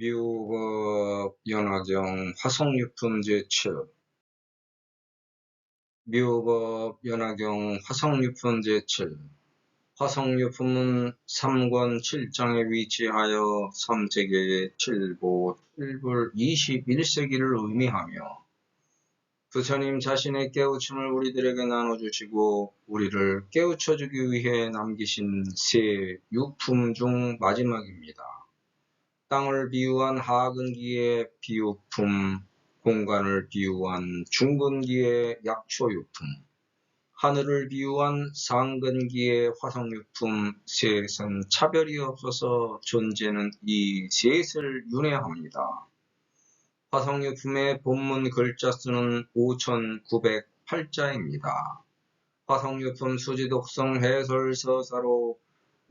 미호법 연화경 화성유품 제7 미호법 연화경 화성유품 제7 화성유품은 3권 7장에 위치하여 3세계의 7보 7불 21세기를 의미하며 부처님 자신의 깨우침을 우리들에게 나눠주시고 우리를 깨우쳐주기 위해 남기신 세 유품 중 마지막입니다. 땅을 비유한 하근기의 비유품, 공간을 비유한 중근기의 약초유품, 하늘을 비유한 상근기의 화성유품, 셋은 차별이 없어서 존재는 이 셋을 윤회합니다. 화성유품의 본문 글자 수는 5908자입니다. 화성유품 수지독성 해설서사로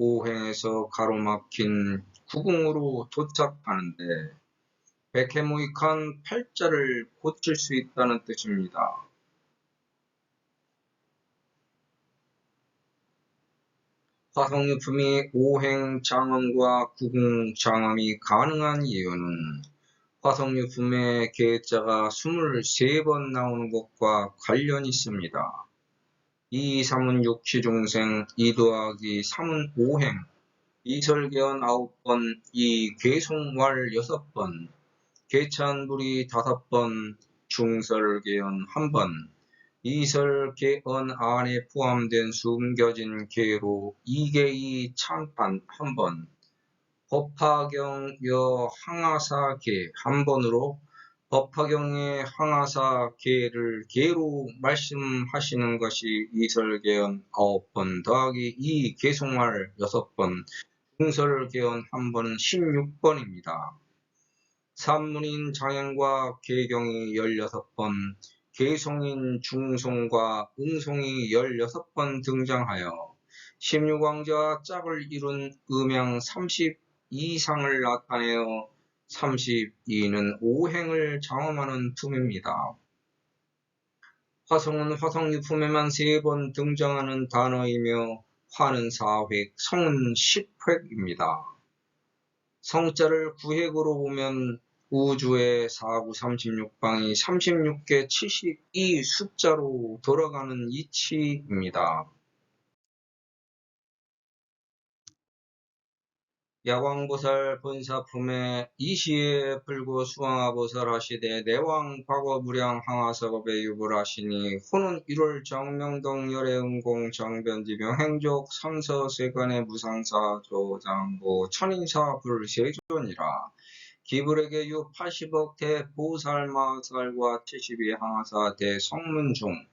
오행에서 가로막힌 구궁으로 도착하는데 백해무익한 팔자를 고칠 수 있다는 뜻입니다. 화성유품이 오행장엄과 구궁장엄이 가능한 이유는 화성유품의 계자가 23번 나오는 것과 관련이 있습니다. 2, 3은 6시 중생, 2 더하기 3은 오행, 이설계원 9번, 이 괴송왈 6번, 계찬불이 5번, 중설계연 1번, 이설계언 안에 포함된 숨겨진 계로 2개의 창판 1번, 법화경 여 항하사계 1번으로 법화경의 항하사계를 계로 말씀하시는 것이 이설계연 9번 더하기 이 계송할 6번, 중설계연 1번은 16번입니다. 산문인 장행과 계경이 16번, 계송인 중송과 응송이 16번 등장하여 16왕자와 짝을 이룬 음양 32상을 나타내어 32는 오행을 장엄하는 품입니다. 화성은 화성유품에만 3번 등장하는 단어이며 화는 4획, 성은 10획입니다. 성자를 9획으로 보면 우주의 4구 36방이 36개 72 숫자로 돌아가는 이치입니다. 야광보살 본사품에 이시에 불고 수왕아보살 하시되 내왕 과거무량 항하사겁에 유불하시니 호는 1월 정명동 열애응공 정변지명 행족 삼서세간의 무상사 조장보 천인사 불세존이라. 기불에게 유 80억 대보살마살과 72 항하사 대성문중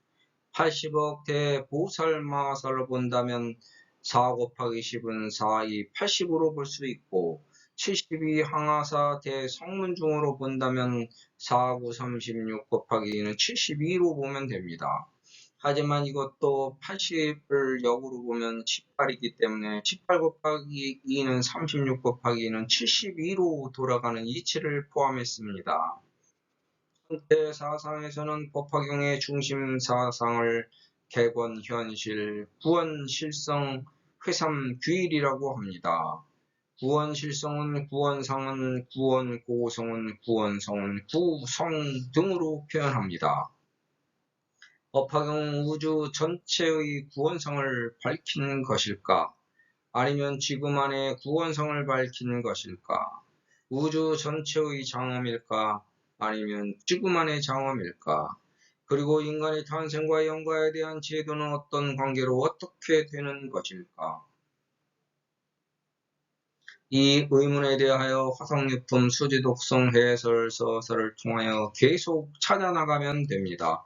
80억 대보살마살로 본다면 4 곱하기 10은 4이 80으로 볼 수 있고 72 항하사 대성문중으로 본다면 4, 9, 36 곱하기 2는 72로 보면 됩니다. 하지만 이것도 80을 역으로 보면 18이기 때문에 18 곱하기 2는 36 곱하기 2는 72로 돌아가는 이치를 포함했습니다. 현대 사상에서는 법화경의 중심 사상을 객원 현실, 구원 실성, 회삼 규일이라고 합니다. 구원 실성은 구원상은 구원 고성은 구원성은 구성 등으로 표현합니다. 법화경은 우주 전체의 구원성을 밝히는 것일까? 아니면 지금 안에 구원성을 밝히는 것일까? 우주 전체의 장엄일까? 아니면 지금 안의 장엄일까? 그리고 인간의 탄생과 영과에 대한 제도는 어떤 관계로 어떻게 되는 것일까? 이 의문에 대하여 화성유품 수지독성 해설서사를 통하여 계속 찾아나가면 됩니다.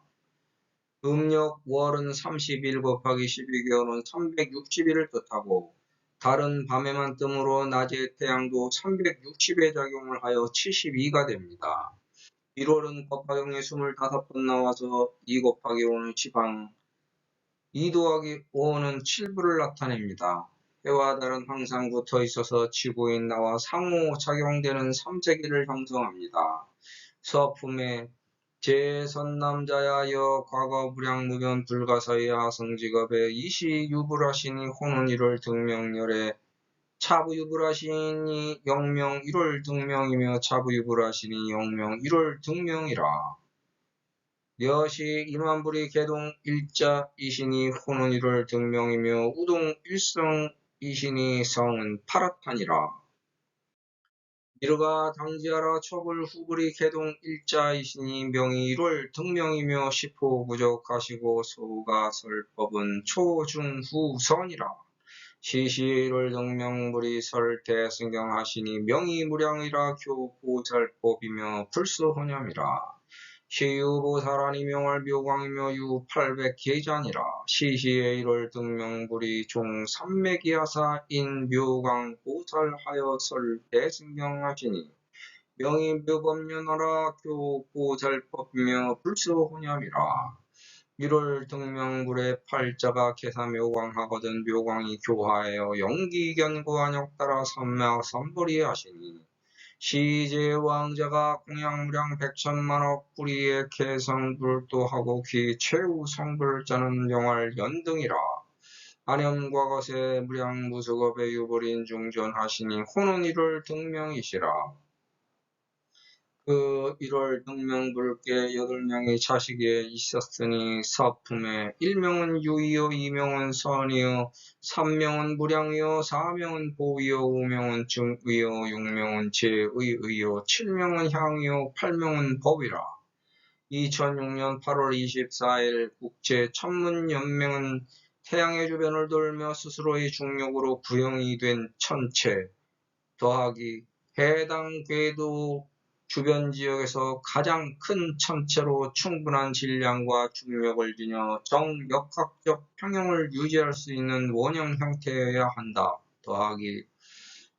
음력 월은 31 곱하기 12개월은 360일을 뜻하고 달은 밤에만 뜸으로 낮의 태양도 360의 작용을 하여 72가 됩니다. 1월은 법화경에 25번 나와서 2 곱하기 5는 지방, 2 더하기 5는 7부를 나타냅니다. 해와 달은 항상 붙어 있어서 지구인 나와 상호 작용되는 3세기를 형성합니다. 서품에 제선남자야 여 과거무량 무변 불가사의 하성직업에 이시 유불하시니 호는 1월 등명열에 차부유불하시니 영명 1월 등명이며 차부유불하시니 영명 1월 등명이라. 몇이 임한불이 개동 일자이시니 호는 1월 등명이며 우동 일성이시니 성은 파라탄이라. 이르가 당지하라 처불 후불이 개동 일자이시니 명이 1월 등명이며 시포 부족하시고 소가 설법은 초중후선이라. 시시 1월 등명불이 설대승경하시니 명이 무량이라 교보살법이며 불수혼념이라. 시유보살하니 명할 묘광이며 유 800계장이라. 시시의 1월 등명불이 종 삼매기하사인 묘광 보살하여 설대승경하시니 명이 묘법면하라 교보살법이며 불수혼념이라. 1월 등명불의 팔자가 계사묘광하거든 묘광이 교하여 영기견고한역 따라 삼매삼벌이 하시니 시제왕자가 공양무량 백천만억 뿌리에 개성불도하고 기 최후 성불자는 명할 연등이라. 안염과거세 무량무수겁의 유불인 중전하시니 호는 1월 등명이시라. 그 1월 등명불께 8명의 자식이 있었으니 서품에 1명은 유이요 2명은 선이요 3명은 무량이요 4명은 보이요 5명은 증의요 6명은 제의의요 7명은 향이요 8명은 법이라. 2006년 8월 24일 국제천문연맹은 태양의 주변을 돌며 스스로의 중력으로 구형이 된 천체 더하기 해당 궤도 주변 지역에서 가장 큰 천체로 충분한 질량과 중력을 지녀 정역학적 평형을 유지할 수 있는 원형 형태여야 한다. 더하기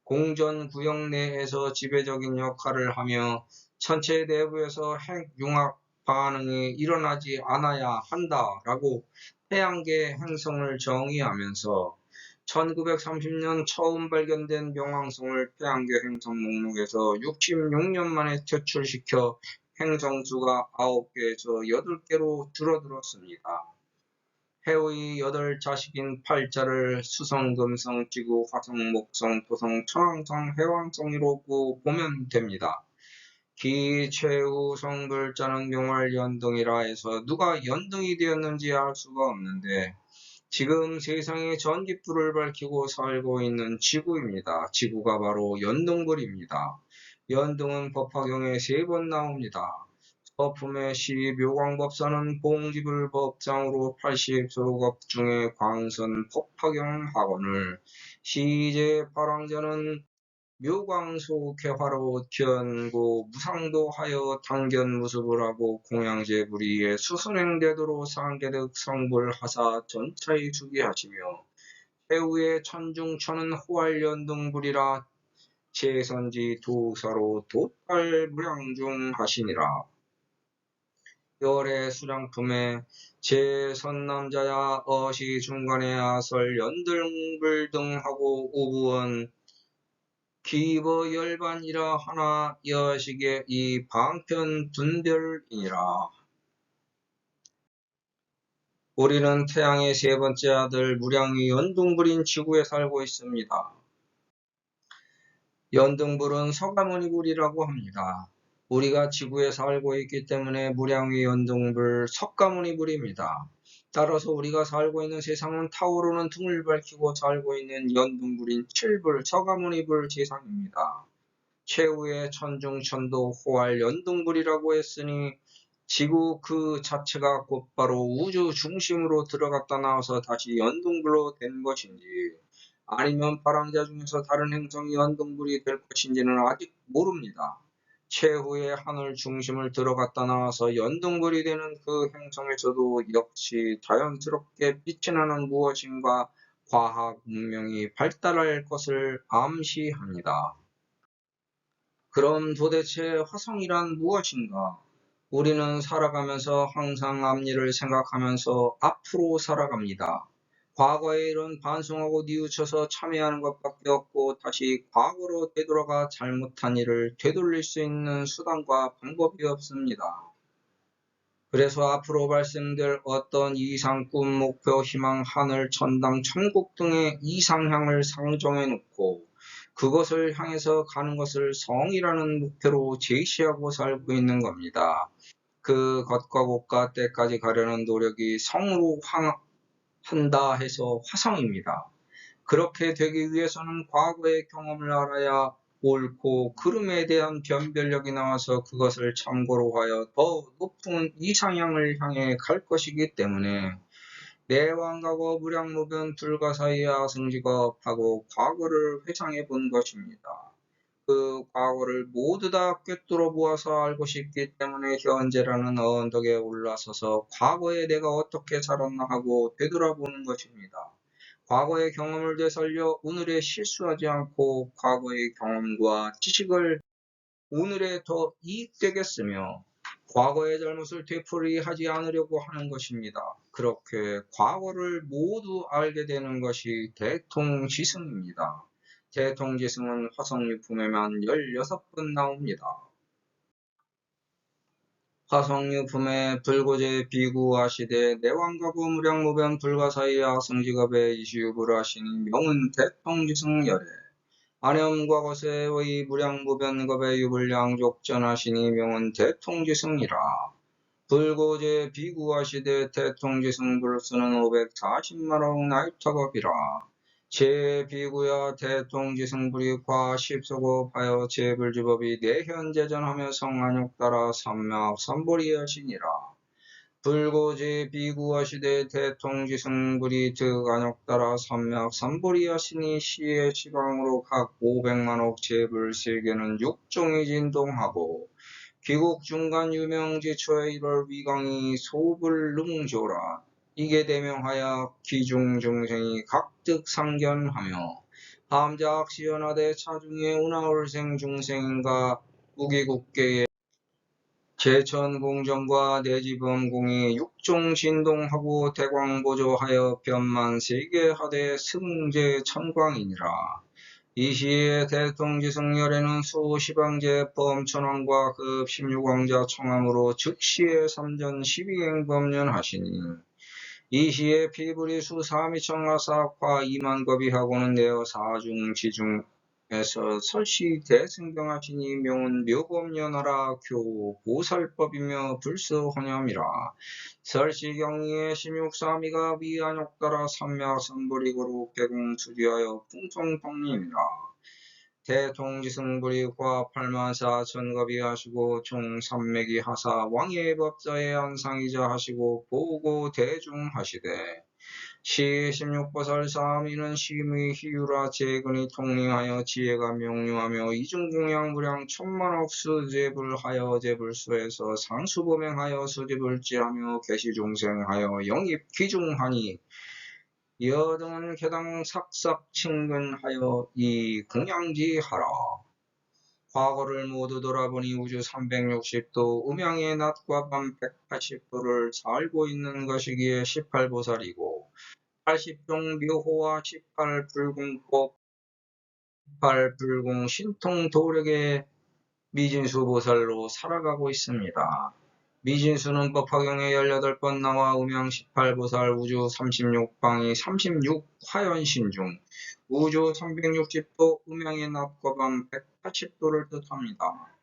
공전 구역 내에서 지배적인 역할을 하며 천체 내부에서 핵융합 반응이 일어나지 않아야 한다라고 태양계 행성을 정의하면서 1930년 처음 발견된 명왕성을 태양계 행성 목록에서 66년 만에 퇴출시켜 행성수가 9개에서 8개로 줄어들었습니다. 해의 8자식인 팔자를 수성, 금성, 지구, 화성, 목성, 토성, 천왕성, 해왕성으로 보면 됩니다. 기 최후 성불자는 명할 연등이라 해서 누가 연등이 되었는지 알 수가 없는데 지금 세상에 전깃불을 밝히고 살고 있는 지구입니다. 지구가 바로 연등불입니다. 연등은 법화경에 3번 나옵니다. 서품의 시묘광법사는 봉지불 법장으로 80소급 중에 광선 법화경 학원을 시제 파랑자는 묘광소 개화로 견고 무상도하여 당견무습을 하고 공양제불이에 수순행대도로 상계득 성불하사 전차의 수기하시며 최후의 천중천은 호활연등불이라 제선지 도사로 도탈무량중 하시니라. 열의 수량품에 제선남자야 어시 중간에 아설 연등불 등하고 오부원 기버 열반이라 하나 여식의 이 방편 분별이니라. 우리는 태양의 3번째 아들 무량이 연등불인 지구에 살고 있습니다. 연등불은 석가모니불이라고 합니다. 우리가 지구에 살고 있기 때문에 무량의 연등불 석가모니불입니다. 따라서 우리가 살고 있는 세상은 타오르는 등을 밝히고 살고 있는 연등불인 7불 석가모니불 세상입니다. 최후의 천중천도 호활 연등불이라고 했으니 지구 그 자체가 곧바로 우주 중심으로 들어갔다 나와서 다시 연등불로 된 것인지 아니면 파랑자 중에서 다른 행성이 연등불이 될 것인지는 아직 모릅니다. 최후의 하늘 중심을 들어갔다 나와서 연등불이 되는 그 행성에서도 역시 자연스럽게 빛이 나는 무엇인가 과학 문명이 발달할 것을 암시합니다. 그럼 도대체 화성이란 무엇인가? 우리는 살아가면서 항상 앞일을 생각하면서 앞으로 살아갑니다. 과거의 일은 반성하고 뉘우쳐서 참여하는 것밖에 없고 다시 과거로 되돌아가 잘못한 일을 되돌릴 수 있는 수단과 방법이 없습니다. 그래서 앞으로 발생될 어떤 이상, 꿈, 목표, 희망, 하늘, 천당, 천국 등의 이상향을 상정해 놓고 그것을 향해서 가는 것을 성이라는 목표로 제시하고 살고 있는 겁니다. 그 것과 곳과 때까지 가려는 노력이 성으로 한다 해서 화성입니다. 그렇게 되기 위해서는 과거의 경험을 알아야 옳고 그름에 대한 변별력이 나와서 그것을 참고로 하여 더 높은 이상향을 향해 갈 것이기 때문에 내왕과거 무량무변 불가사의 아승직업하고 과거를 회상해 본 것입니다. 그 과거를 모두 다 꿰뚫어 보아서 알고 싶기 때문에 현재라는 언덕에 올라서서 과거에 내가 어떻게 살았나 하고 되돌아보는 것입니다. 과거의 경험을 되살려 오늘에 실수하지 않고 과거의 경험과 지식을 오늘에 더 이익되게 쓰며 과거의 잘못을 되풀이하지 않으려고 하는 것입니다. 그렇게 과거를 모두 알게 되는 것이 대통지승입니다. 대통지승은 화성유품에만 16번 나옵니다. 화성유품에 불고제 비구하시되 내왕가고 무량무변 불가사의야 성직업에 이시유불하시니 명은 대통지승열에 안염과거세의 무량무변겁의 유불량족전하시니 명은 대통지승이라. 불고제 비구하시되 대통지승불수는 540만억 나이터겁이라. 제 비구야 대통지승불이 과십소급하여 제불주법이 내현재전하며 성안욕 따라 삼맥삼보리 하시니라. 불고제 비구하시되 대통지승불이 득안욕 따라 삼맥삼보리 하시니 시의 시방으로 각 500만억 제불 세계는 육종이 진동하고 귀국 중간 유명지초의 1월 위강이 소불능조라. 이게 대명하여 기중중생이 각득 상견하며 함자악시연하되 차중에 운하울생 중생인가 우기국계의 제천공정과 내지범공이 육종 진동하고 대광보조하여 변만 세계하되 승제천광이니라. 이 시에 대통지승열에는 수시방제 범천왕과 급 16왕자 청함으로 즉시에 3전 12행범년 하시니 이 시에 피불이 수사미청하사과 2만겁이하고는 내어 사중지중에서 설시 대승경하시니 명은 묘법연하라 교 보살법이며 불서헌염이라. 설시경리에 16사미가 위안욕 따라 삼맥삼불이고로 개공수리하여 풍성통림이라. 대통지승불이 과팔만사 전겁이 하시고 종삼맥이 하사 왕의 법자의 안상이자 하시고 보고 대중하시되 시16보살 사미는 심의 희유라 재근이 통리하여 지혜가 명료하며 이중공양 무량 천만억 수제불하여 제불수에서 상수범행하여 수제불지하며 계시중생하여 영입 기중하니 여등은 개당 삭삭 친근하여 이 공양지하라. 과거를 모두 돌아보니 우주 360도 음양의 낮과 밤 180도를 살고 있는 것이기에 18보살이고 80종 묘호와 18불공법 18불공 신통도력의 미진수보살로 살아가고 있습니다. 미진수는 법화경에 18번 나와 음양 18보살 우주 36방이 36화연신 중 우주 360도 음양의 낮과 밤 180도를 뜻합니다.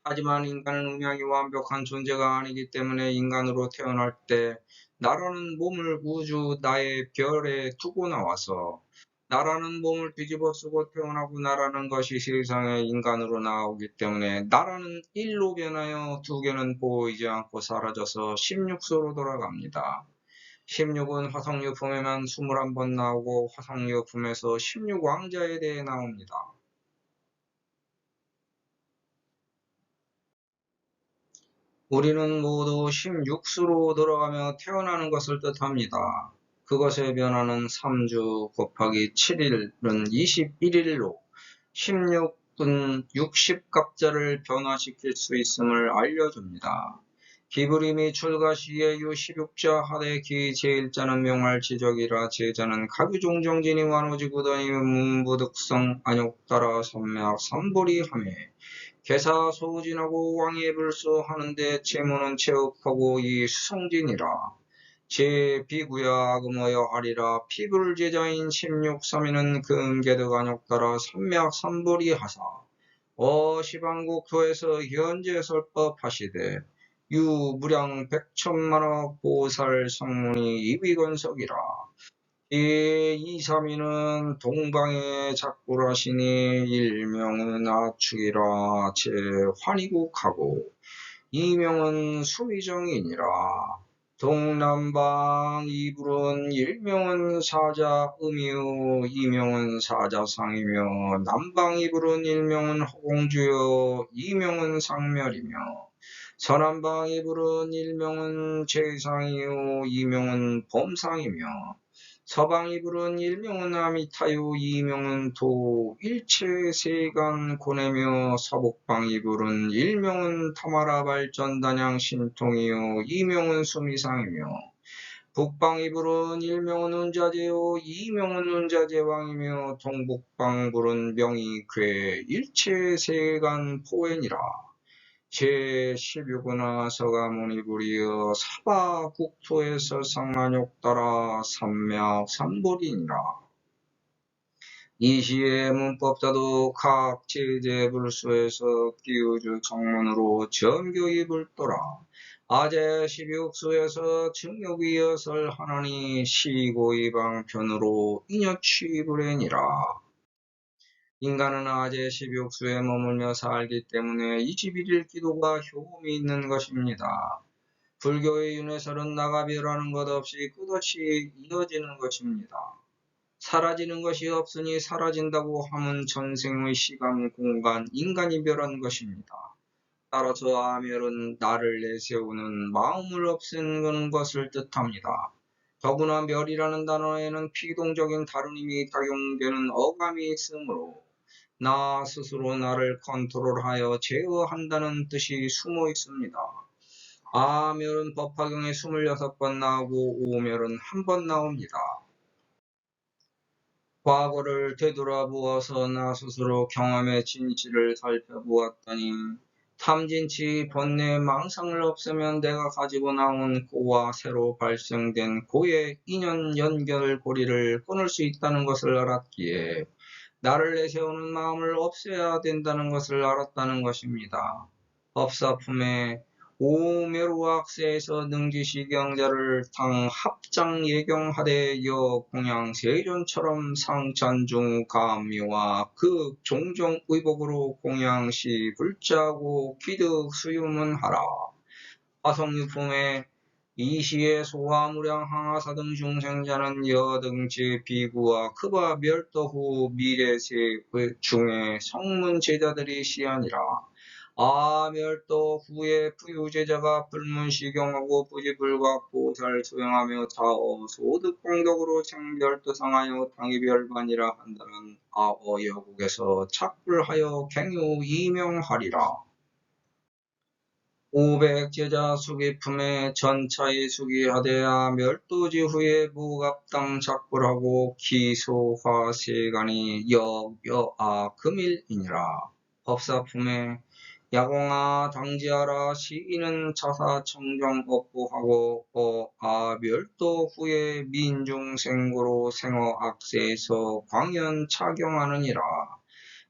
하지만 인간은 음양이 완벽한 존재가 아니기 때문에 인간으로 태어날 때 나라는 몸을 우주 나의 별에 두고 나와서 나라는 몸을 뒤집어 쓰고 태어나고 나라는 것이 세상에 인간으로 나오기 때문에 나라는 1로 변하여 2개는 보이지 않고 사라져서 16소로 돌아갑니다. 16은 화성유품에만 21번 나오고 화성유품에서 16왕자에 대해 나옵니다. 우리는 모두 16수로 돌아가며 태어나는 것을 뜻합니다. 그것의 변화는 3주 곱하기 7일은 21일로 16분 60갑자를 변화시킬 수 있음을 알려줍니다. 기브림이 출가 시에 유 16자 하되 기 제1자는 명할 지적이라 제자는 가규종정진이 완오지구더니 문부득성 안욕 따라 선매학 삼보리 하매 개사 소진하고 왕의 불수하는데 채무는 체업하고 이 수성진이라. 제 비구야 금어여 하리라. 피불 제자인 16서민은 금계득안욕 따라 삼맥삼불이 하사 시방국토에서 현재 설법하시되 유무량 백천만억 보살 성문이 이위건석이라. 이삼위는 동방에 작불하시니 일명은 아축이라 제환희국하고 이명은 수위정이니라. 동남방 이불은 일명은 사자음이요 이명은 사자상이며 남방 이불은 일명은 허공주요 이명은 상멸이며 서남방 이불은 일명은 재상이요 이명은 범상이며 서방 이불은 일명은 아미타요 이명은 도 일체세간 고내며 서북방 이불은 일명은 타마라 발전단양 신통이요 이명은 수미상이며 북방 이불은 일명은 운자제요 이명은 운자제왕이며 동북방 불은 명의괴 일체세간 포엔이라. 제16은 서가모니불이여 사바국토에서 상한욕 따라 삼맥삼불이니라. 이시에 문법자도 각 제재불수에서 기우주 정문으로 전교이 불도라. 아제 16수에서 증욕이여설 하나니 시고이방편으로 인여취불해니라. 인간은 아제 16수에 머물며 살기 때문에 21일 기도가 효험이 있는 것입니다. 불교의 윤회설은 나가별하는 것 없이 끝없이 이어지는 것입니다. 사라지는 것이 없으니 사라진다고 함은 전생의 시간, 공간, 인간이 멸한 것입니다. 따라서 아멸은 나를 내세우는 마음을 없애는 것을 뜻합니다. 더구나 멸이라는 단어에는 피동적인 다른 의미 작용되는 어감이 있으므로 나 스스로 나를 컨트롤하여 제어한다는 뜻이 숨어 있습니다. 아멸은 법화경에 26번 나오고 오멸은 한 번 나옵니다. 과거를 되돌아보아서 나 스스로 경험의 진실을 살펴보았더니 탐진치, 번뇌, 망상을 없애면 내가 가지고 나온 고와 새로 발생된 고의 인연 연결고리를 끊을 수 있다는 것을 알았기에 나를 내세우는 마음을 없애야 된다는 것을 알았다는 것입니다. 법사품에 오묘루악세에서 능지시경자를 당 합장 예경하되 여 공양 세존처럼 상찬중 감미와 그 종종 의복으로 공양시 불자고 기득 수유문하라. 화성유품에 이시에 소화무량 항하사 등 중생자는 여등지 비구와 크바 멸도 후 미래세 중에 성문 제자들이 시하니라. 멸도 후에 부유제자가 불문시경하고 부지불과 보살 수행하며 자어 소득공덕으로 생별도상하여 당이별반이라 한다는 여국에서 착불하여 갱유 이명하리라. 500제자 수기품에 전차의 수기하되야 멸도지 후에 무갑당 작불하고 기소화세간이 역여아 금일이니라. 법사품에 야공아 당지하라 시인은 자사 청정 업보하고 멸도 후에 민중생고로 생어 악세에서 광연 착용하느니라.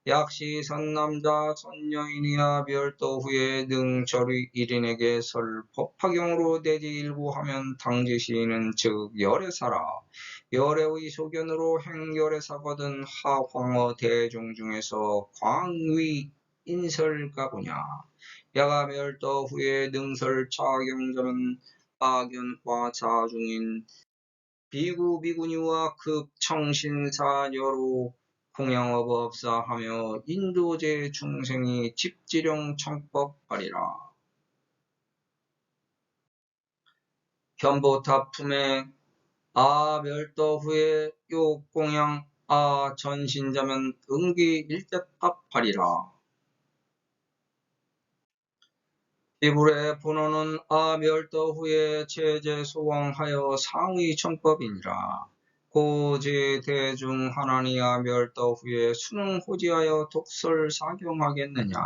약시 선남자 선여인이야 멸도 후에 능절의 일인에게 설 법화경으로 대지일구하면 당지시인은 즉 열애사라. 열애의 소견으로 행열애사거든 하황어 대중 중에서 광위 인설가구냐. 야가 멸도 후에 능설 차경자는 악연화 자중인 비구 비구니와 극청신사여로 공양업업사하며 인도제 중생이 집지령 청법하리라. 현보타품에 멸도 후에 욕공양 전신자면 응기 일대탑하리라. 이불의 본어는 멸도 후에 제재소왕하여 상위 청법이니라. 고제 대중 하나니야 멸도 후에 수능호지하여 독설사경하겠느냐.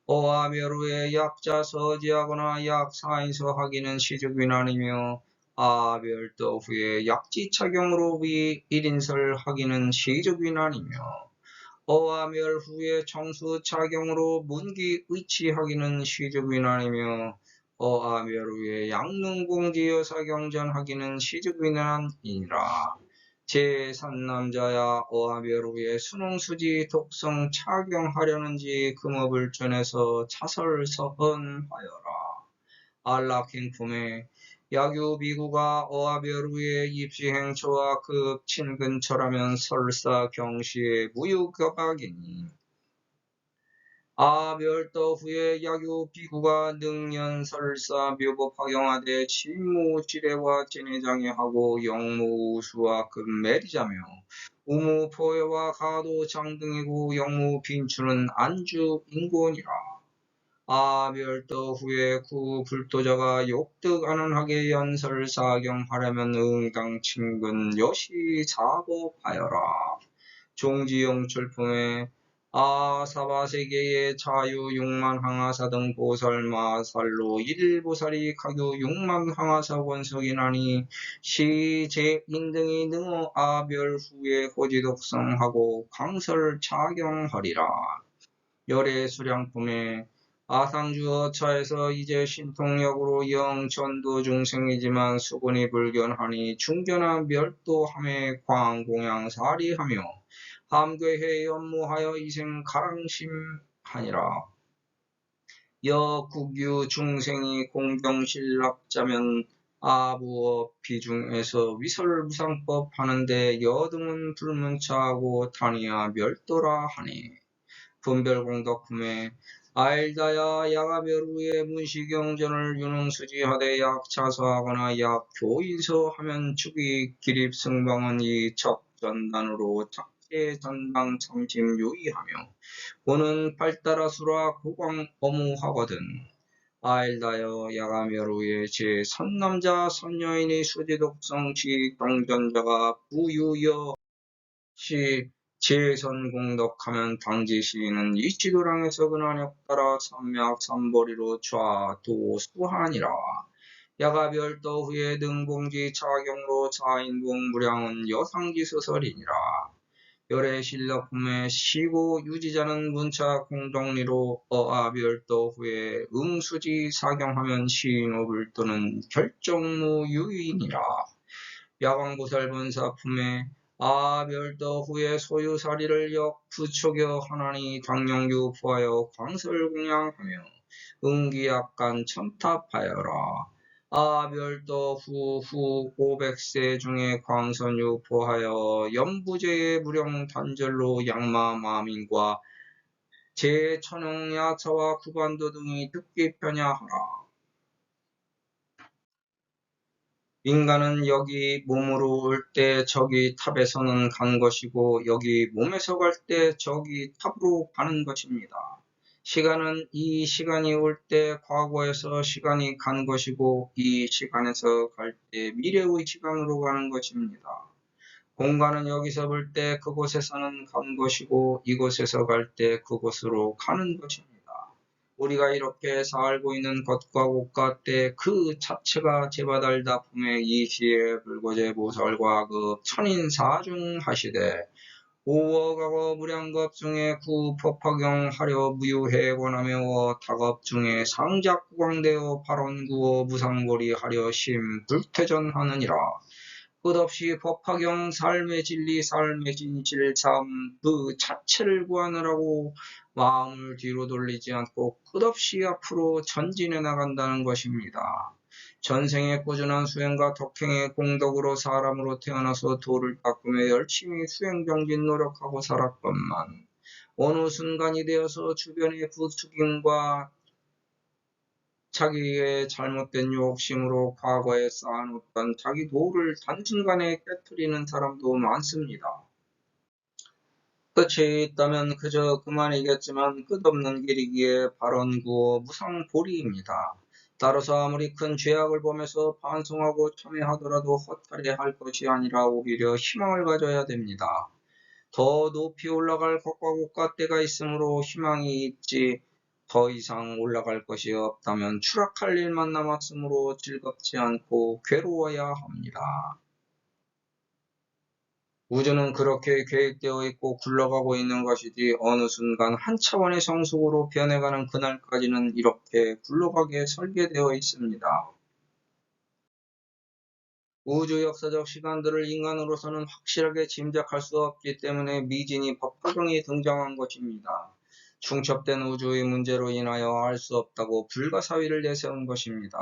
멸 후에 약자 서지하거나 약사인서 하기는 시적위난이며 별도 후에 약지착용으로 일인설 하기는 시적인 아니며 어하멸 후에 청수착용으로 문기 의치하기는 시적인 아니며 어하멸 후에 양릉공지 여사경전하기는 시적인 아니라 제3남자야 어하멸 후에 수능수지 독성 착용하려는지 금업을 전해서 차설서헌하여라. 안락행품에 야규비구가 어하별후에 입시행처와 그 친근처라면 설사 경시에 무유격악이니 아별도 후에 야규비구가 능연설사 묘법화경하되 진무지례와 진해장애하고 영무우수와 금매리자며 우무포해와 가도장등이고 영무빈추는 안주인곤이라. 별도 후에 불도자가 욕득안언하게 연설사경하려면 응당친근 여시사법하여라. 종지용출품에 사바세계의 자유육만항하사 등 보살마살로 일보살이 가교 육만항하사 원석이나니 시제인등이 능어 아별 후에 호지독성하고 광설자경하리라. 열애수량품에 아상주어 차에서 이제 신통력으로 영전도 중생이지만 수군이 불견하니 중견한 멸도함에 광공양사리하며 함괴해 연무하여 이생 가랑심하니라. 여국유 중생이 공경신락자면 아부업 비중에서 위설무상법 하는데 여등은 불문차하고 단이야 멸도라 하니 분별공덕품에 알다야 야가별후에 문시경전을 유능수지하되 약차서하거나 약교인서 하면 축이 기립승방은 이 척전단으로 탁제전방 참심 유의하며 고는 발따라수라 고광 어무하거든. 알다여 야가별후에 제 선남자 선여인이 수지독성 지동전자가 부유여 시 제선공덕하면 당지시인은 이치도랑에서 근한역 따라 삼맥삼보리로 좌도수하니라. 야가별도 후에 능공지 차경으로 자인공 무량은 여상지소설이니라. 열애실력품에 시고 유지자는 문차 공동리로 어아별도 후에 응수지 사경하면 시인업을 또는 결정무유인이라. 야광보살본사품에 별도 후에 소유사리를 역부촉여 하나니 당령유 포하여 광설공양하며 응기약간 첨탑하여라. 별도 후 500세 중에 광선유 포하여 연부제의 무령단절로 양마마민과 제천용야차와 구반도 등이 듣기 편야하라. 인간은 여기 몸으로 올 때 저기 탑에서는 간 것이고 여기 몸에서 갈 때 저기 탑으로 가는 것입니다. 시간은 이 시간이 올 때 과거에서 시간이 간 것이고 이 시간에서 갈 때 미래의 시간으로 가는 것입니다. 공간은 여기서 볼 때 그곳에서는 간 것이고 이곳에서 갈 때 그곳으로 가는 것입니다. 우리가 이렇게 살고 있는 것과 곳과 때 그 자체가 제바달다 품에 이시에 불거제 보살과 그 천인사중 하시되 오어가거 무량겁 중에 구법화경 하려 무유해 권하며 다겁 중에 상작구광되어 발언구어 무상보리 하려 심 불퇴전하느니라. 끝없이 법화경 삶의 진리 삶의 진실 삶 그 자체를 구하느라고 마음을 뒤로 돌리지 않고 끝없이 앞으로 전진해 나간다는 것입니다. 전생의 꾸준한 수행과 덕행의 공덕으로 사람으로 태어나서 도를 닦으며 열심히 수행정진 노력하고 살았건만 어느 순간이 되어서 주변의 부추김과 자기의 잘못된 욕심으로 과거에 쌓아놓던 자기 도를 단순간에 깨트리는 사람도 많습니다. 끝이 있다면 그저 그만이겠지만 끝없는 길이기에 발언구어 무상보리입니다. 따라서 아무리 큰 죄악을 범해서 반성하고 참회하더라도 허탈해 할 것이 아니라 오히려 희망을 가져야 됩니다. 더 높이 올라갈 것과 곳과 때가 있으므로 희망이 있지 더 이상 올라갈 것이 없다면 추락할 일만 남았으므로 즐겁지 않고 괴로워야 합니다. 우주는 그렇게 계획되어 있고 굴러가고 있는 것이지 어느 순간 한 차원의 성숙으로 변해가는 그날까지는 이렇게 굴러가게 설계되어 있습니다. 우주 역사적 시간들을 인간으로서는 확실하게 짐작할 수 없기 때문에 미진이 법화경이 등장한 것입니다. 중첩된 우주의 문제로 인하여 알 수 없다고 불가사의를 내세운 것입니다.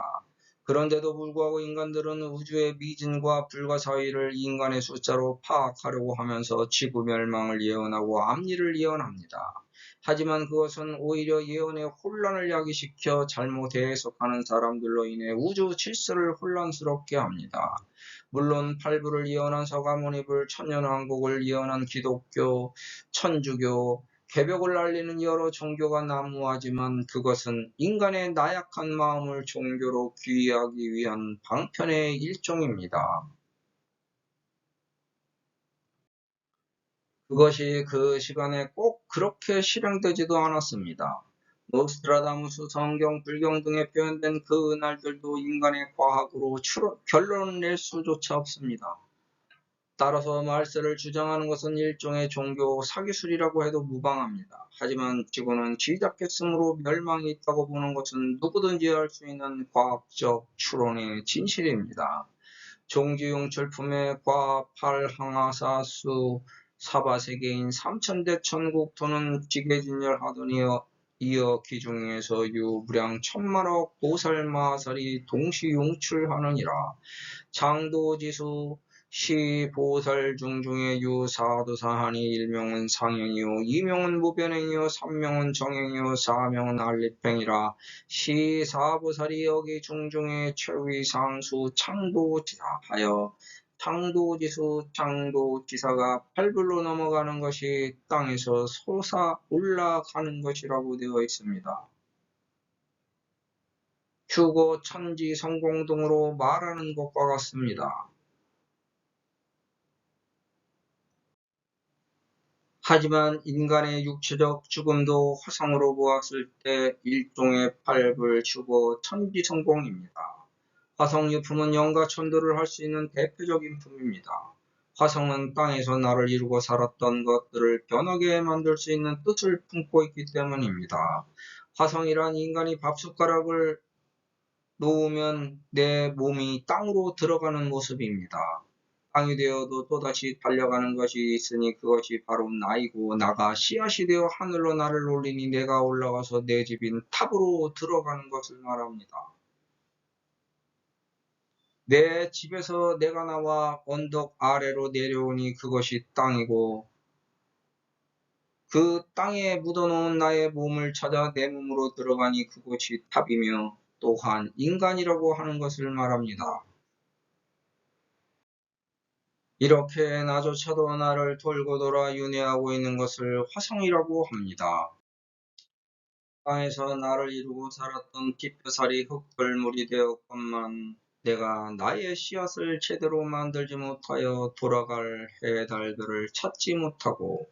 그런데도 불구하고 인간들은 우주의 미진과 불가사의를 인간의 숫자로 파악하려고 하면서 지구 멸망을 예언하고 앞일을 예언합니다. 하지만 그것은 오히려 예언의 혼란을 야기시켜 잘못 해석하는 사람들로 인해 우주 질서를 혼란스럽게 합니다. 물론 팔부를 예언한 서가모니불, 천년왕국을 예언한 기독교, 천주교, 개벽을 알리는 여러 종교가 난무하지만 그것은 인간의 나약한 마음을 종교로 귀의하기 위한 방편의 일종입니다. 그것이 그 시간에 꼭 그렇게 실행되지도 않았습니다. 노스트라다무스, 성경, 불경 등에 표현된 그 은알들도 인간의 과학으로 결론을 낼 수조차 없습니다. 따라서 말세를 주장하는 것은 일종의 종교 사기술이라고 해도 무방합니다. 하지만 지구는 쥐잡겠으므로 멸망이 있다고 보는 것은 누구든지 할 수 있는 과학적 추론의 진실입니다. 종지용 철품의 과, 팔, 항하사수, 사바세계인 삼천대 천국토는 지계진열하더니 이어 기중에서 유무량 천만억 보살마살이 동시 용출하느니라. 장도지수 시보살 중중에 유사도사하니 일명은 상행이요 이명은 무변행이요 삼명은 정행이요 사명은 알립행이라. 시사보살이 여기 중중에 최위 상수 창도지사하여 창도지수 창도지사가 팔불로 넘어가는 것이 땅에서 솟아 올라가는 것이라고 되어 있습니다. 휴고 천지 성공 등으로 말하는 것과 같습니다. 하지만 인간의 육체적 죽음도 화성으로 보았을 때 일종의 팔불 휴고 천지 성공입니다. 화성 유품은 영과 천도를 할 수 있는 대표적인 품입니다. 화성은 땅에서 나를 이루고 살았던 것들을 변하게 만들 수 있는 뜻을 품고 있기 때문입니다. 화성이란 인간이 밥숟가락을 놓으면 내 몸이 땅으로 들어가는 모습입니다. 땅이 되어도 또다시 달려가는 것이 있으니 그것이 바로 나이고 나가 씨앗이 되어 하늘로 나를 올리니 내가 올라가서 내 집인 탑으로 들어가는 것을 말합니다. 내 집에서 내가 나와 언덕 아래로 내려오니 그것이 땅이고 그 땅에 묻어놓은 나의 몸을 찾아 내 몸으로 들어가니 그것이 탑이며 또한 인간이라고 하는 것을 말합니다. 이렇게 나조차도 나를 돌고 돌아 윤회하고 있는 것을 화성이라고 합니다. 땅에서 나를 이루고 살았던 피표살이 흙돌물이 되었건만 내가 나의 씨앗을 제대로 만들지 못하여 돌아갈 해외 달들을 찾지 못하고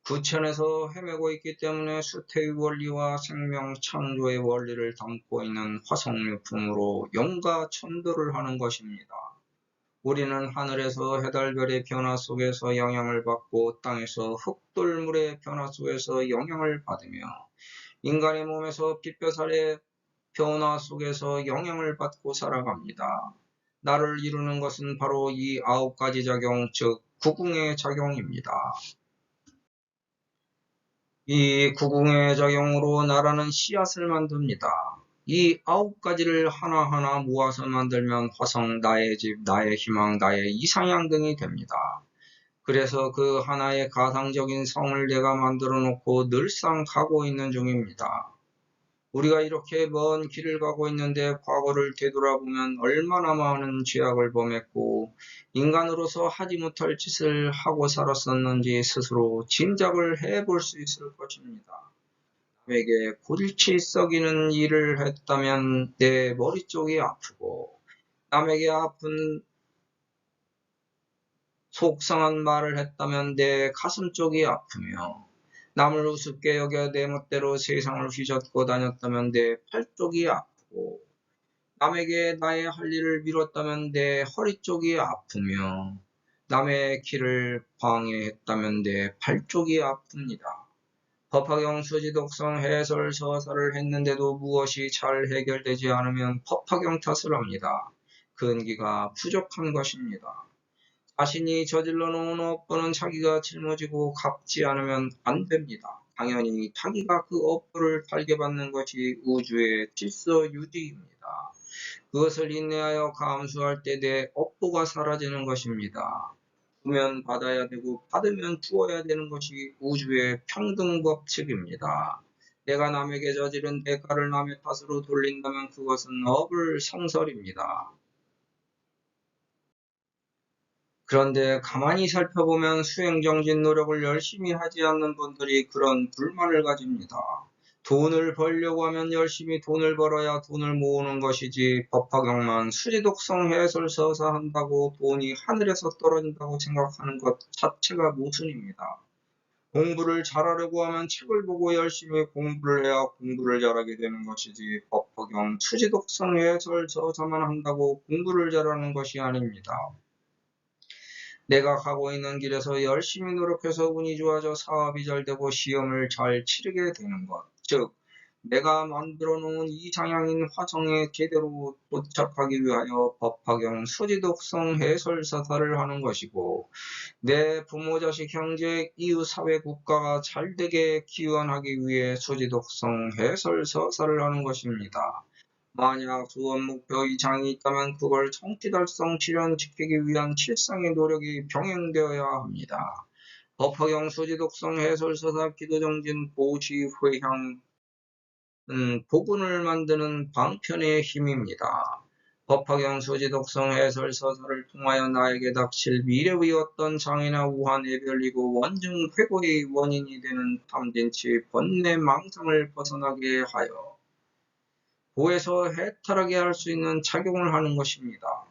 구천에서 헤매고 있기 때문에 수태의 원리와 생명 창조의 원리를 담고 있는 화성유품으로 영과 천도를 하는 것입니다. 우리는 하늘에서 해달별의 변화 속에서 영향을 받고 땅에서 흙돌물의 변화 속에서 영향을 받으며 인간의 몸에서 빛벼살의 변화 속에서 영향을 받고 살아갑니다. 나를 이루는 것은 바로 이 9가지 작용, 즉 구궁의 작용입니다. 이 구궁의 작용으로 나라는 씨앗을 만듭니다. 이 9가지를 하나하나 모아서 만들면 화성, 나의 집, 나의 희망, 나의 이상향 등이 됩니다. 그래서 그 하나의 가상적인 성을 내가 만들어 놓고 늘상 가고 있는 중입니다. 우리가 이렇게 먼 길을 가고 있는데 과거를 되돌아보면 얼마나 많은 죄악을 범했고 인간으로서 하지 못할 짓을 하고 살았었는지 스스로 짐작을 해볼 수 있을 것입니다. 남에게 골치 썩이는 일을 했다면 내 머리 쪽이 아프고 남에게 아픈 속상한 말을 했다면 내 가슴 쪽이 아프며 남을 우습게 여겨 내 멋대로 세상을 휘젓고 다녔다면 내 팔쪽이 아프고 남에게 나의 할 일을 미뤘다면 내 허리 쪽이 아프며 남의 길을 방해했다면 내 발쪽이 아픕니다. 법화경 수지독성 해설 서사를 했는데도 무엇이 잘 해결되지 않으면 법화경 탓을 합니다. 근기가 부족한 것입니다. 자신이 저질러 놓은 업보는 자기가 짊어지고 갚지 않으면 안 됩니다. 당연히 자기가 그 업보를 달게 받는 것이 우주의 질서 유지입니다. 그것을 인내하여 감수할 때 내 업보가 사라지는 것입니다. 주면 받아야 되고 받으면 주어야 되는 것이 우주의 평등 법칙입니다. 내가 남에게 저지른 대가를 남의 탓으로 돌린다면 그것은 어불성설입니다. 그런데 가만히 살펴보면 수행정진 노력을 열심히 하지 않는 분들이 그런 불만을 가집니다. 돈을 벌려고 하면 열심히 돈을 벌어야 돈을 모으는 것이지 법화경만 수지독성 해설서사 한다고 돈이 하늘에서 떨어진다고 생각하는 것 자체가 모순입니다. 공부를 잘하려고 하면 책을 보고 열심히 공부를 해야 공부를 잘하게 되는 것이지 법화경 수지독성 해설서사만 한다고 공부를 잘하는 것이 아닙니다. 내가 가고 있는 길에서 열심히 노력해서 운이 좋아져 사업이 잘 되고 시험을 잘 치르게 되는 것. 즉, 내가 만들어 놓은 이상향인 화성에 제대로 도착하기 위하여 법화경 수지독성 해설사사를 하는 것이고, 내 부모, 자식, 형제, 이웃, 사회, 국가가 잘 되게 기원하기 위해 수지독성 해설서사를 하는 것입니다. 만약 수원 목표 이상이 있다면 그걸 성취 달성 실현시키기 위한 칠상의 노력이 병행되어야 합니다. 법화경 수지독성 해설서사 기도정진 보시 회향 복운을 만드는 방편의 힘입니다. 법화경 수지독성 해설서사를 통하여 나에게 닥칠 미래의 어떤 장애나 우한에 별리고 원증 회고의 원인이 되는 탐진치 번뇌 망상을 벗어나게 하여 고에서 해탈하게 할 수 있는 작용을 하는 것입니다.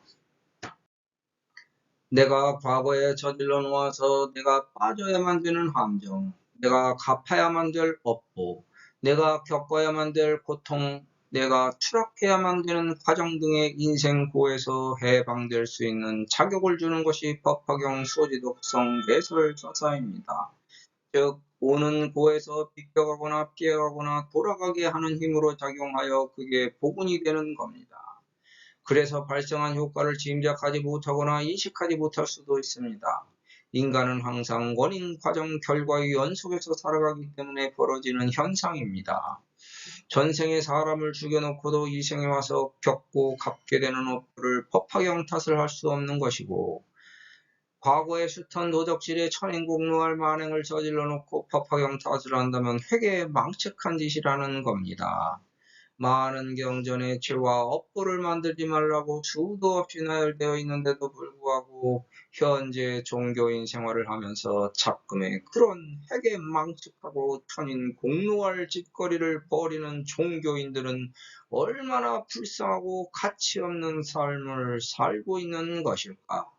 내가 과거에 저질러 놓아서 내가 빠져야만 되는 함정, 내가 갚아야만 될 업보, 내가 겪어야만 될 고통, 내가 추락해야만 되는 과정 등의 인생 고에서 해방될 수 있는 자격을 주는 것이 법화경 수지독성 해설서사입니다. 즉, 오는 고에서 비껴가거나 피해가거나 돌아가게 하는 힘으로 작용하여 그게 복운이 되는 겁니다. 그래서 발생한 효과를 짐작하지 못하거나 인식하지 못할 수도 있습니다. 인간은 항상 원인, 과정, 결과의 연속에서 살아가기 때문에 벌어지는 현상입니다. 전생에 사람을 죽여놓고도 이 생에 와서 겪고 갚게 되는 업보를 법화경 탓을 할 수 없는 것이고, 과거에 숱한 도적질에 천인공노할 만행을 저질러 놓고 법화경 탓을 한다면 회개에 망측한 짓이라는 겁니다. 많은 경전의 죄와 업보를 만들지 말라고 수도 없이 나열되어 있는데도 불구하고 현재 종교인 생활을 하면서 자금에 그런 회개 망측하고 천인 공노할 짓거리를 벌이는 종교인들은 얼마나 불쌍하고 가치 없는 삶을 살고 있는 것일까?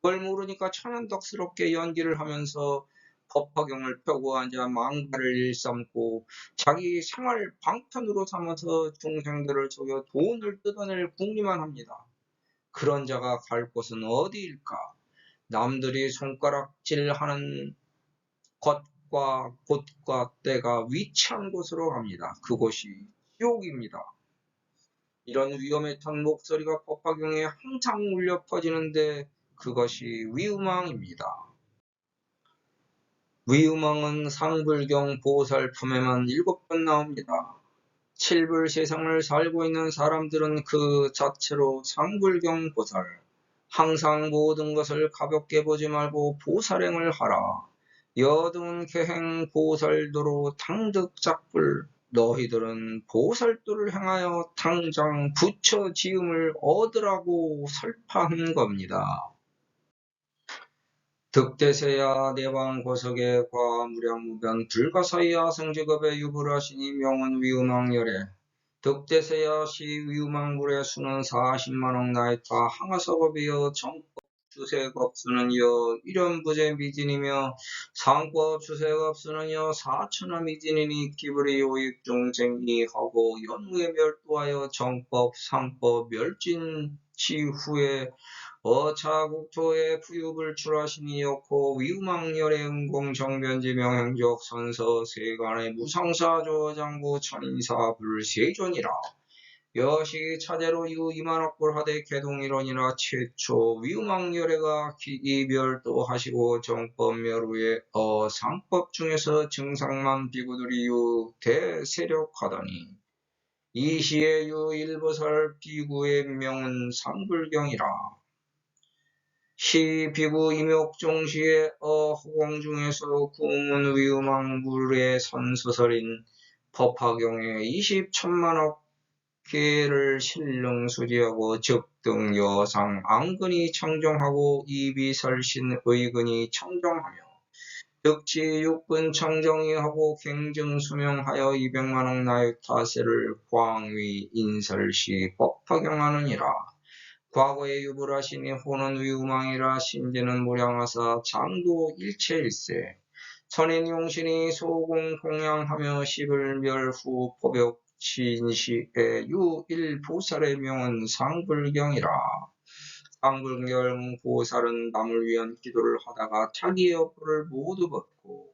그걸 모르니까 천연덕스럽게 연기를 하면서 법화경을 펴고 앉아 망발을 일삼고 자기 생활 방편으로 삼아서 중생들을 속여 돈을 뜯어낼 궁리만 합니다. 그런 자가 갈 곳은 어디일까? 남들이 손가락질하는 것과 곳과 때가 위치한 곳으로 갑니다. 그곳이 지옥입니다. 이런 위험에 찬 목소리가 법화경에 항상 울려 퍼지는데 그것이 위음왕입니다. 위음왕은 상불경 보살품에만 7번 나옵니다. 7불 세상을 살고 있는 사람들은 그 자체로 상불경 보살, 항상 모든 것을 가볍게 보지 말고 보살행을 하라. 여든 계행 보살도로 당득작불, 너희들은 보살도를 행하여 당장 부처 지음을 얻으라고 설파한 겁니다. 득대세야 내왕고석의 과무량무변 불가사이야 성직업에 유불하시니 명은 위음왕열에 득대세야 시 위음왕불의 수는 40만억 나이타 항하석업이여 정법 주색업수는여 일연부재 미진이며 상법 주색업수는여 사천하 미진이니 기불이 요익중생이 하고 연후에 멸도하여 정법 상법 멸진치 후에 어차국토에 부유불 출하시니 여코 위우망열의 응공정변지 명행적 선서 세간의 무상사조장부 천인사 불세존이라. 여시 차제로 유 이만억불 하되 개동일원이나 최초 위우망열애가 기이별도 하시고 정법멸 후에 상법 중에서 증상만 비구들이 유 대세력하더니 이 시에 유 일보살 비구의 명은 상불경이라. 시 비구 임욕종시의 허공 중에서 구문 위우망불의 선서설인 법화경에 20천만억 개를 신릉수지하고 즉등 여상 안근이 청정하고 이비설신 의근이 청정하며 득지 육근 청정이 하고 갱증 수명하여 200만억 나육타세를 광위 인설시 법화경하느니라. 과거에 유불하시니 호는 위우망이라 신제는 무량하사 장도 일체일세. 천인용신이 소공 공양하며 십을멸후 포벽 진시에 유일보살의 명은 상불경이라. 상불경 보살은 남을 위한 기도를 하다가 자기의 업보를 모두 벗고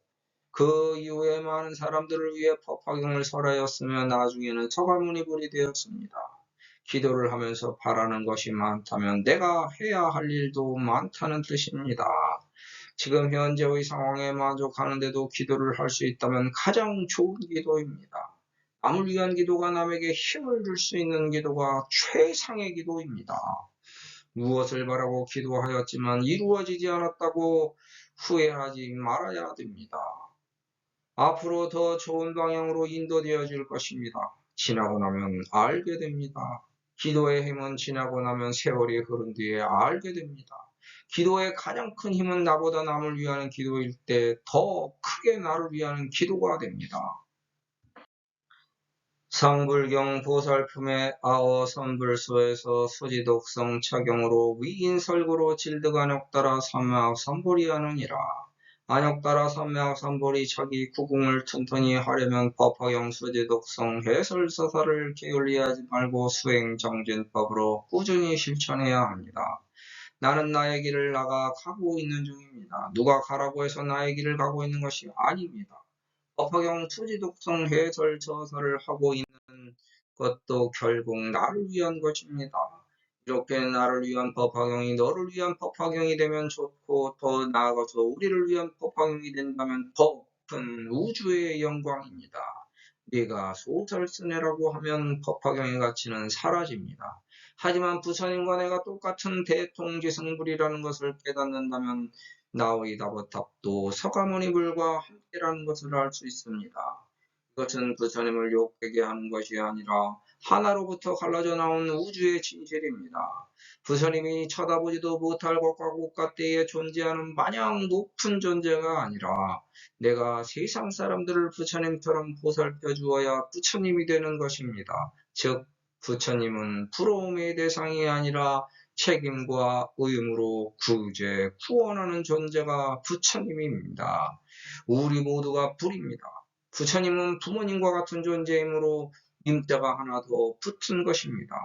그 이후에 많은 사람들을 위해 법화경을 설하였으며 나중에는 서가모니불이 되었습니다. 기도를 하면서 바라는 것이 많다면 내가 해야 할 일도 많다는 뜻입니다. 지금 현재의 상황에 만족하는데도 기도를 할 수 있다면 가장 좋은 기도입니다. 남을 위한 기도가 남에게 힘을 줄 수 있는 기도가 최상의 기도입니다. 무엇을 바라고 기도하였지만 이루어지지 않았다고 후회하지 말아야 됩니다. 앞으로 더 좋은 방향으로 인도되어 줄 것입니다. 지나고 나면 알게 됩니다. 기도의 힘은 지나고 나면 세월이 흐른 뒤에 알게 됩니다. 기도의 가장 큰 힘은 나보다 남을 위하는 기도일 때 더 크게 나를 위하는 기도가 됩니다. 상불경 보살품의 아어 선불소에서 수지독성 착용으로 위인설구로 질득안욕따라 삼매악삼보리 하느니라. 안욕따라 삼매악삼보리 자기 구궁을 튼튼히 하려면 법화경 수지독성 해설서사를 게을리하지 말고 수행정진법으로 꾸준히 실천해야 합니다. 나는 나의 길을 나가 가고 있는 중입니다. 누가 가라고 해서 나의 길을 가고 있는 것이 아닙니다. 법화경 수지독성 해설서사를 하고 있는 것도 결국 나를 위한 것입니다. 이렇게 나를 위한 법화경이 너를 위한 법화경이 되면 좋고 더 나아가서 우리를 위한 법화경이 된다면 더 큰 우주의 영광입니다. 네가 소설 쓰네라고 하면 법화경의 가치는 사라집니다. 하지만 부처님과 내가 똑같은 대통지승불이라는 것을 깨닫는다면 나의 다보탑도 서가모니불과 함께라는 것을 알 수 있습니다. 이것은 부처님을 욕되게 하는 것이 아니라 하나로부터 갈라져 나온 우주의 진실입니다. 부처님이 쳐다보지도 못할 것과 국가때에 존재하는 마냥 높은 존재가 아니라 내가 세상 사람들을 부처님처럼 보살펴 주어야 부처님이 되는 것입니다. 즉 부처님은 부러움의 대상이 아니라 책임과 의무로 구제, 구원하는 존재가 부처님입니다. 우리 모두가 불입니다. 부처님은 부모님과 같은 존재이므로 임자가 하나 더 붙은 것입니다.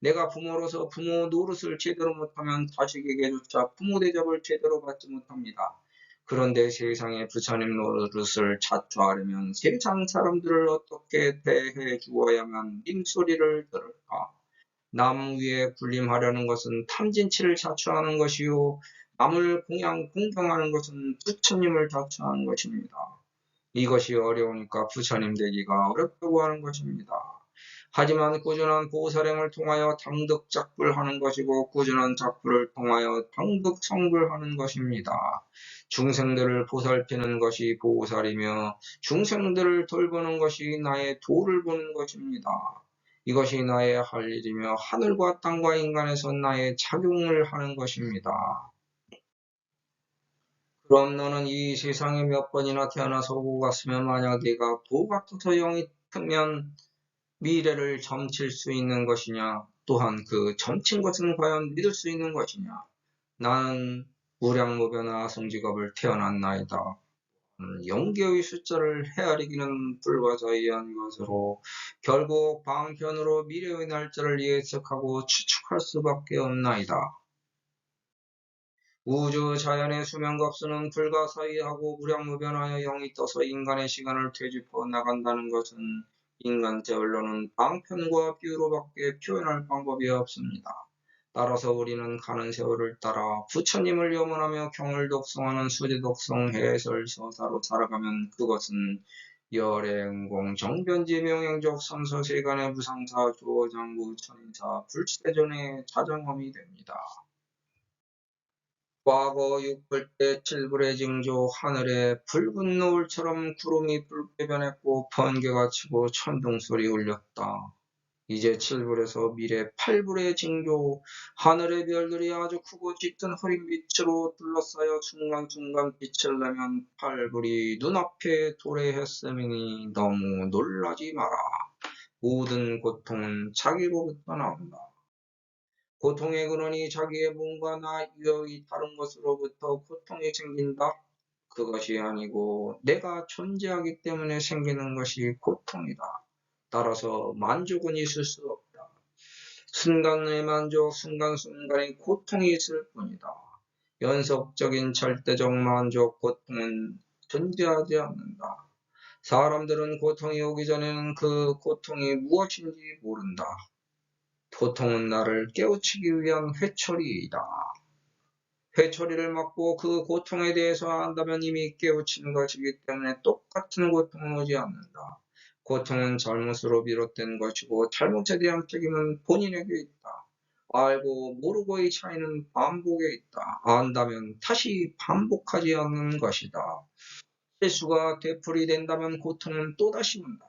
내가 부모로서 부모 노릇을 제대로 못하면 자식에게조차 부모 대접을 제대로 받지 못합니다. 그런데 세상에 부처님 노릇을 자처하려면 세상 사람들을 어떻게 대해 주어야만 님 소리를 들을까? 남 위에 군림하려는 것은 탐진치를 자처하는 것이요 남을 공경하는 것은 부처님을 자처하는 것입니다. 이것이 어려우니까 부처님 되기가 어렵다고 하는 것입니다. 하지만 꾸준한 보살행을 통하여 당득작불하는 것이고 꾸준한 작불을 통하여 당득성불하는 것입니다. 중생들을 보살피는 것이 보살이며 중생들을 돌보는 것이 나의 도를 보는 것입니다. 이것이 나의 할 일이며 하늘과 땅과 인간에서 나의 작용을 하는 것입니다. 그럼 너는 이 세상에 몇 번이나 태어나서 오고 갔으면 만약 네가 도 같아서 영이 크면 미래를 점칠 수 있는 것이냐? 또한 그 점친 것은 과연 믿을 수 있는 것이냐? 나는 무량무변화 성직업을 태어났나이다. 영계의 숫자를 헤아리기는 불가사의한 것으로 결국 방편으로 미래의 날짜를 예측하고 추측할 수밖에 없나이다. 우주 자연의 수명값수는 불가사의하고 무량무변하여 영이 떠서 인간의 시간을 되짚어 나간다는 것은 인간 제언로는 방편과 비유로밖에 표현할 방법이 없습니다. 따라서 우리는 가는 세월을 따라 부처님을 염원하며 경을 독송하는 수제독송 해설서사로 살아가면 그것은 열행공 정변지 명행적 선서세간의 무상사 주어장구 천인사 불시대전의 자정함이 됩니다. 과거 육불때 칠불의 징조 하늘에 붉은 노을처럼 구름이 붉게 변했고 번개가 치고 천둥소리 울렸다. 이제 칠불에서 미래 팔불의 징조 하늘의 별들이 아주 크고 짙은 흐린 빛으로 둘러싸여 순간순간 빛을 내면 팔불이 눈앞에 도래했음이니 너무 놀라지 마라. 모든 고통은 자기로부터 나온다. 고통의 근원이 자기의 몸과 나 이외의 다른 것으로부터 고통이 생긴다. 그것이 아니고 내가 존재하기 때문에 생기는 것이 고통이다. 따라서 만족은 있을 수 없다. 순간의 만족, 순간순간의 고통이 있을 뿐이다. 연속적인 절대적 만족, 고통은 존재하지 않는다. 사람들은 고통이 오기 전에는 그 고통이 무엇인지 모른다. 고통은 나를 깨우치기 위한 회초리이다. 회초리를 맞고 그 고통에 대해서 안다면 이미 깨우친 것이기 때문에 똑같은 고통은 오지 않는다. 고통은 잘못으로 비롯된 것이고 잘못에 대한 책임은 본인에게 있다. 알고 모르고의 차이는 반복에 있다. 안다면 다시 반복하지 않는 것이다. 실수가 되풀이 된다면 고통은 또다시 온다.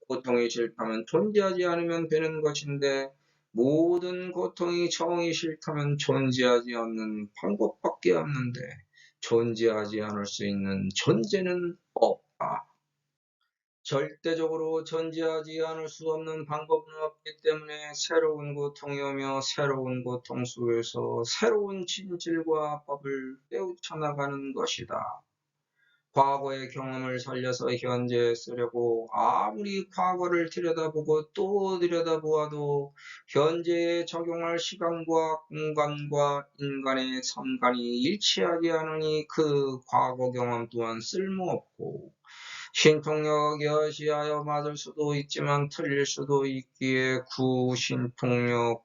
고통이 싫다면 존재하지 않으면 되는 것인데 모든 고통이 정이 싫다면 존재하지 않는 방법밖에 없는데 존재하지 않을 수 있는 존재는 없다. 절대적으로 존재하지 않을 수 없는 방법은 없기 때문에 새로운 고통이 오며 새로운 고통 속에서 새로운 진실과 법을 깨우쳐 나가는 것이다. 과거의 경험을 살려서 현재에 쓰려고 아무리 과거를 들여다보고 또 들여다보아도 현재에 적용할 시간과 공간과 인간의 선관이 일치하지 않으니 그 과거 경험 또한 쓸모없고 신통력 여시하여 맞을 수도 있지만 틀릴 수도 있기에 구신통력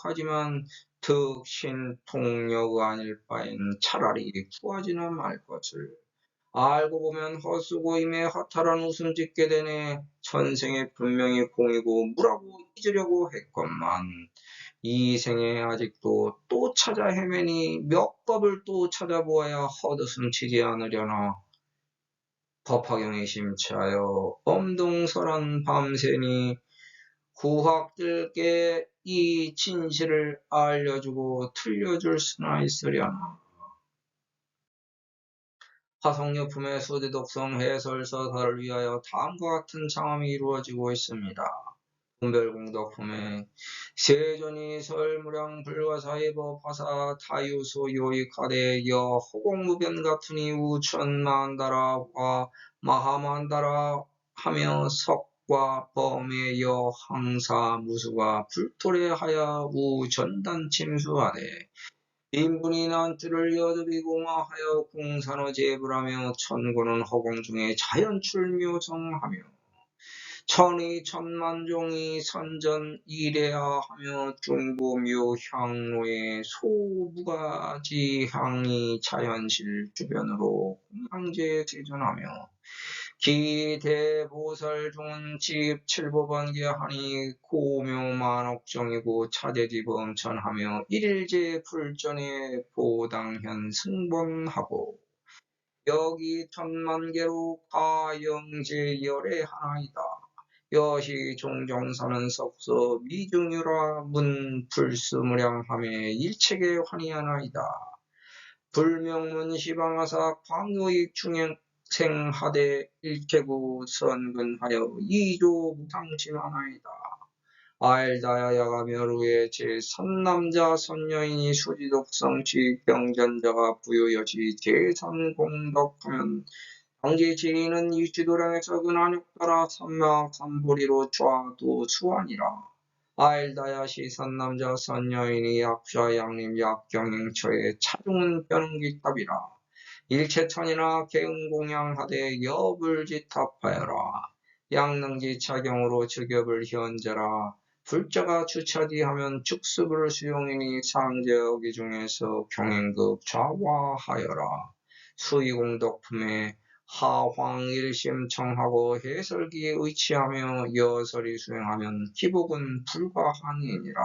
하지만 득신통력 아닐 바엔 차라리 구하지나 말 것을. 알고 보면 헛수고임에 허탈한 웃음 짓게 되네. 천생에 분명히 공이고 무라고 잊으려고 했건만 이 생에 아직도 또 찾아 헤매니 몇 법을 또 찾아보아야 헛웃음 치지 않으려나. 법화경에 심취하여 엄동설한 밤새니 후학들께 이 진실을 알려주고 틀려줄 수나 있으려나. 화성유품의 수지독성 해설서사를 위하여 다음과 같은 장엄이 이루어지고 있습니다. 분별공덕품에 세존이 설무량 불가사의법 화사 타유소 요익하되 여 허공무변 같으니 우천만다라와 마하만다라 하며 석과 범의 여 항사 무수가 불토래하여 우전단 침수하되 인분이 난투를 여듭이공하여 공산어 제불하며 천고는 허공 중에 자연출묘성하며 천이 천만종이 선전 이래하하며 중보묘 향로에 소무가지향이 자연실 주변으로 공양제 세존하며 기대보살종은 집7법안개하니 고묘만옥정이고 차대지범천하며 일일제 불전에 보당현 승번하고 여기 천만개로 가영제열의 하나이다. 여시 종정사는 석서 미중유라 문 불스무량함에 일체계 환희하나이다. 불명문 시방하사 광의익 중행생하되 일체구 선근하여 이조 무상심하나이다. 아엘다야 야가멸후에 제3남자 선여인이 수지독성 지경전자가 부유여시 제삼공덕하면 당시 지인은 이시도량에서 근한욕 따라 삼막 삼보리로 좌도 수완이라. 아엘다야 시선남자 선여인이 약좌 양림 약경행처에 차중은 뼈는기탑이라. 일체천이나 개응공양하되 여불지탑하여라. 양능지 차경으로 즉엽을 현자라. 불자가 주차디하면 축습을 수용이니 상제어기 중에서 경행급 좌화하여라. 수의공덕품에 하황일심 청하고 해설기에 의치하며 여설이 수행하면 기복은 불가하니니라.